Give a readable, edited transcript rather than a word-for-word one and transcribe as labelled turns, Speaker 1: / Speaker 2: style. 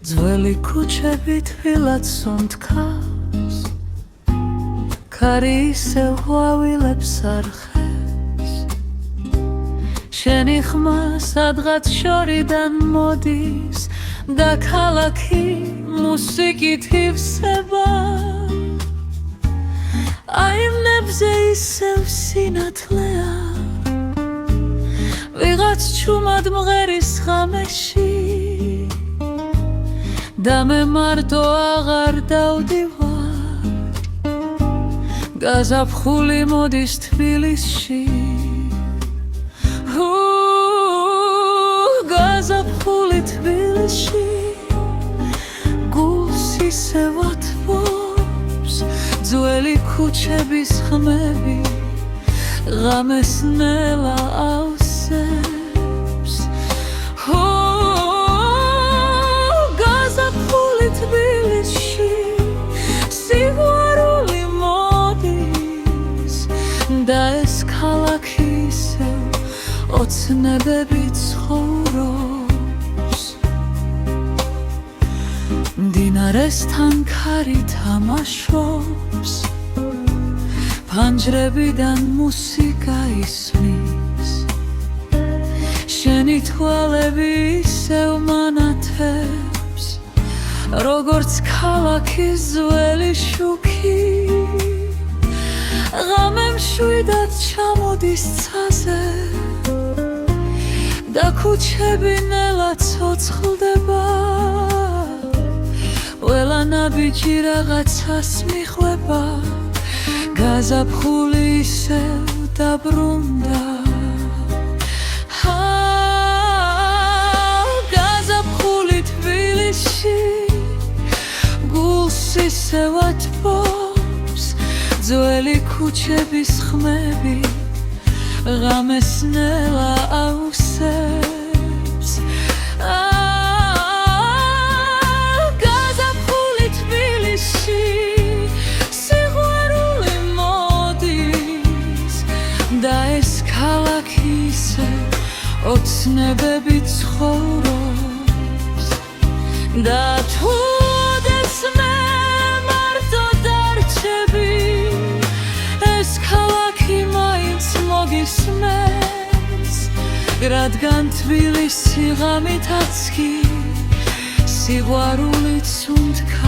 Speaker 1: ძველი ქუჩები თბილად სუნთქავს, ქარი ისევ ყვავილებს არხევს, შენი ხმა სადღაც შორიდან მოდის და ქალაქი მუსიკით ივსება. აივნებზე ისევ სინათლეა, ვიღაც ჩუმად მღერის ღამეში და მე მარტო აღარ დავდივარ. გაზაფხული მოდის თბილისში, გაზაფხული თბილისში, გულს ისევ ათბობს ძველი ქუჩების ხმები, ღამეს ნელა ავსებს. გაზაფხული თბილისში, სიყვარული მოდის და ეს ქალაქი ისევ ოცნებები ცხოვრობს. მდინარესთან ქარი თამაშობს, ფანჯრებიდან მუსიკა ისმის, შენი თვალები ისევ მანათებს, როგორც ქალაქის ძველი შუქი. ღამე მშვიდად ჩამოდის ცაზე და ქუჩები ნელა ცოცხლდება. ყველა ნაბიჯი რაღაცას მიხვება, გაზაფხული ისევ დაბრუნდა. გაზაფხული თბილისში, გულს ისევ ათბობს ძველი ქუჩების ხმები, ღამეს ნელა ავსებს. გაზაფხული თბილისში, სიყვარული მოდის და ეს ქალაქი ისევ ოცნებები ცხოვრობს. და თუდეს მე მარტო დარჩები, ეს ქალაქი მაინც მოგისმენს, რადგან თბილისი ღამითაც კი სიყვარულით სუნთქავს.